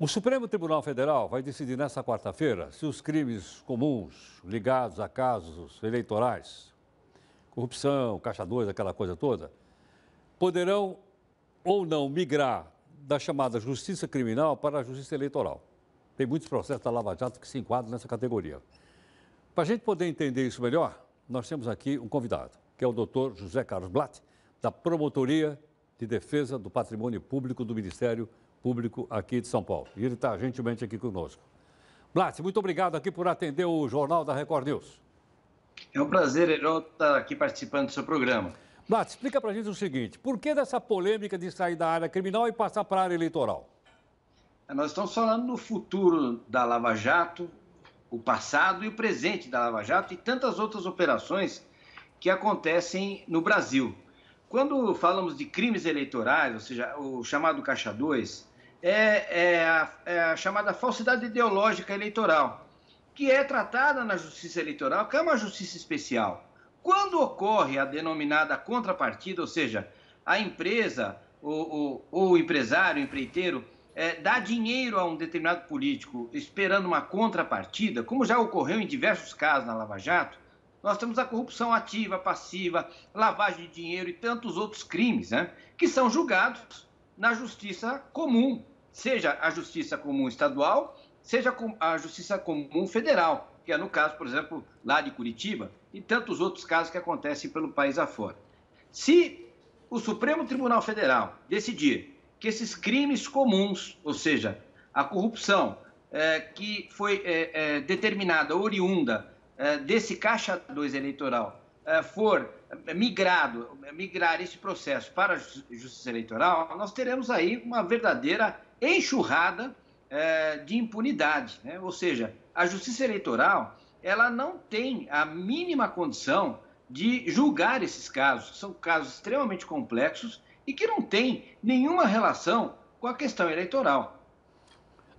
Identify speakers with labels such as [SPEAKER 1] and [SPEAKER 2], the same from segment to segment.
[SPEAKER 1] O Supremo Tribunal Federal vai decidir nesta quarta-feira se os crimes comuns ligados a casos eleitorais, corrupção, Caixa 2, aquela coisa toda, poderão ou não migrar da chamada justiça criminal para a justiça eleitoral. Tem muitos processos da Lava Jato que se enquadram nessa categoria. Para a gente poder entender isso melhor, nós temos aqui um convidado, que é o doutor José Carlos Blatt, da Promotoria de Defesa do Patrimônio Público do Ministério Público aqui de São Paulo. E ele está gentilmente aqui conosco. Blatt, muito obrigado aqui por atender o Jornal da Record News.
[SPEAKER 2] É um prazer, Herói, estar aqui participando do seu programa.
[SPEAKER 1] Blatt, explica para a gente o seguinte, por que dessa polêmica de sair da área criminal e passar para a área eleitoral?
[SPEAKER 2] Nós estamos falando do futuro da Lava Jato, o passado e o presente da Lava Jato e tantas outras operações que acontecem no Brasil. Quando falamos de crimes eleitorais, ou seja, o chamado Caixa 2, é a chamada falsidade ideológica eleitoral, que é tratada na justiça eleitoral, que é uma justiça especial. Quando ocorre a denominada contrapartida, ou seja, a empresa, o empresário, o empreiteiro, dá dinheiro a um determinado político esperando uma contrapartida, como já ocorreu em diversos casos na Lava Jato, nós temos a corrupção ativa, passiva, lavagem de dinheiro e tantos outros crimes, né, que são julgados na justiça comum, seja a justiça comum estadual, seja a justiça comum federal, que é no caso, por exemplo, lá de Curitiba, e tantos outros casos que acontecem pelo país afora. Se o Supremo Tribunal Federal decidir que esses crimes comuns, ou seja, a corrupção que foi determinada, oriunda desse Caixa 2 eleitoral, for migrar esse processo para a justiça eleitoral, nós teremos aí uma verdadeira enxurrada de impunidade, né? Ou seja, a justiça eleitoral ela não tem a mínima condição de julgar esses casos, são casos extremamente complexos e que não têm nenhuma relação com a questão eleitoral.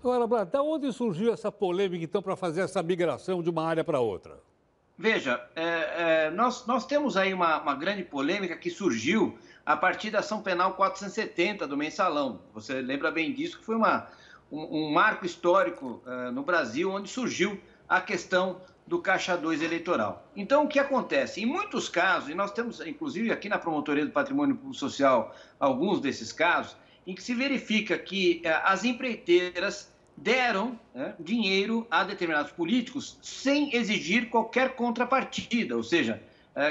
[SPEAKER 1] Agora, Blatt, da onde surgiu essa polêmica, então, para fazer essa migração de uma área para outra?
[SPEAKER 2] Veja, nós temos aí uma grande polêmica que surgiu a partir da ação penal 470 do Mensalão. Você lembra bem disso, que foi um marco histórico no Brasil, onde surgiu a questão do Caixa 2 eleitoral. Então, o que acontece? Em muitos casos, e nós temos, inclusive, aqui na Promotoria do Patrimônio Público Social, alguns desses casos, em que se verifica que as empreiteiras deram dinheiro a determinados políticos sem exigir qualquer contrapartida, ou seja,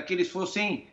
[SPEAKER 2] que eles fossem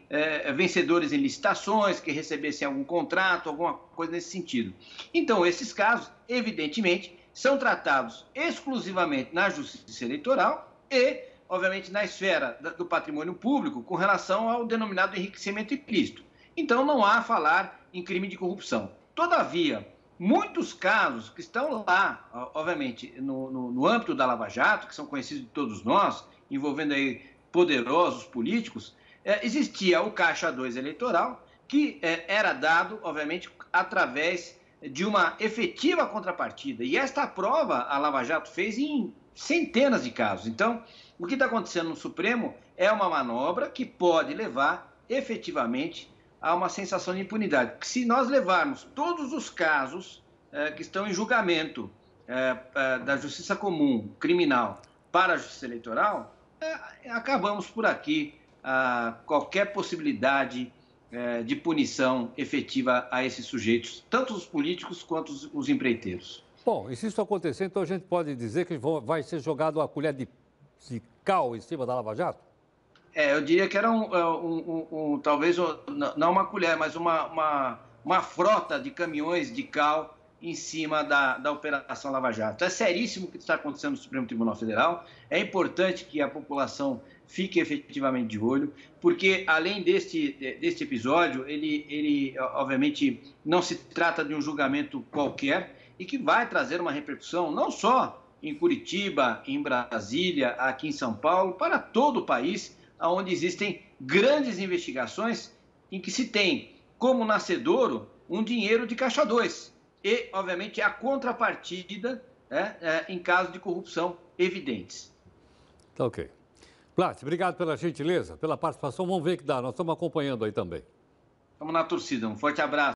[SPEAKER 2] vencedores em licitações, que recebessem algum contrato, alguma coisa nesse sentido. Então, esses casos, evidentemente, são tratados exclusivamente na justiça eleitoral e, obviamente, na esfera do patrimônio público com relação ao denominado enriquecimento ilícito. Então, não há a falar em crime de corrupção. Todavia, muitos casos que estão lá, obviamente, no âmbito da Lava Jato, que são conhecidos de todos nós, envolvendo aí poderosos políticos, existia o Caixa 2 eleitoral, que era dado, obviamente, através de uma efetiva contrapartida. E esta prova a Lava Jato fez em centenas de casos. Então, o que está acontecendo no Supremo é uma manobra que pode levar efetivamente a uma sensação de impunidade. Porque se nós levarmos todos os casos que estão em julgamento da justiça comum, criminal, para a justiça eleitoral, acabamos por aqui qualquer possibilidade de punição efetiva a esses sujeitos, tanto os políticos quanto os empreiteiros.
[SPEAKER 1] Bom, e se isso acontecer, então a gente pode dizer que vai ser jogado a colher de cal em cima da Lava Jato?
[SPEAKER 2] Eu diria que era talvez, não uma colher, mas uma frota de caminhões de cal em cima da Operação Lava Jato. É seríssimo o que está acontecendo no Supremo Tribunal Federal. É importante que a população fique efetivamente de olho, porque além deste episódio, ele obviamente não se trata de um julgamento qualquer e que vai trazer uma repercussão não só em Curitiba, em Brasília, aqui em São Paulo, para todo o país, onde existem grandes investigações em que se tem como nascedouro um dinheiro de Caixa 2 e, obviamente, a contrapartida em casos de corrupção evidentes.
[SPEAKER 1] Tá ok. Blatt, obrigado pela gentileza, pela participação. Vamos ver o que dá. Nós estamos acompanhando aí também.
[SPEAKER 2] Estamos na torcida. Um forte abraço.